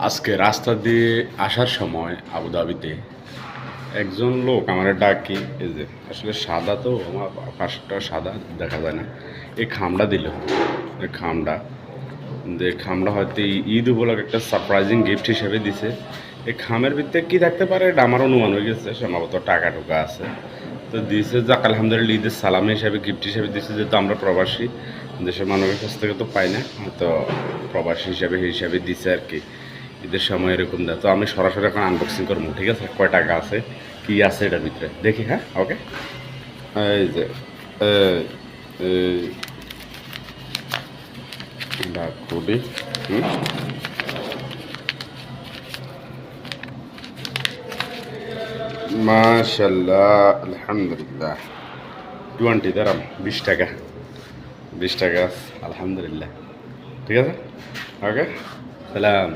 আজকে রাস্তা দিয়ে আসার সময় আবুধাবিতে একজন লোক আমার ডাকি, এই যে আসলে সাদা তো আমার পাশটা সাদা দেখা যায় না, এই খামটা দিল। এই খামটা হয়তো এই ঈদ উপলক্ষে একটা সারপ্রাইজিং গিফট হিসেবে দিছে। এই খামের ভিতরে কী থাকতে পারে এটা আমার অনুমান হয়ে গেছে, সম্ভবত টাকা টুকা আছে। তো দিয়েছে যাক আলহামদুলিল্লাহ, ঈদের সালামি হিসাবে গিফট হিসেবে দিচ্ছে, যেহেতু আমরা প্রবাসী দেশের মানুষের কাছ থেকে তো পাই না, তো প্রবাসী হিসাবে দিছে আর কি। ঈদের সময় এরকম দেয়। তো আমি সরাসরি এখন আনবক্সিং করবো, ঠিক আছে? কয় টাকা আছে, কী আছে এটার ভিতরে দেখি। হ্যাঁ, ওকে। এই যে খুবই মাশাল্লাহ, আলহামদুলিল্লাহ। 20 দাঁড়াম, 20 টাকা, 20 টাকা, আলহামদুলিল্লাহ। ঠিক আছে, ওকে, সালাম।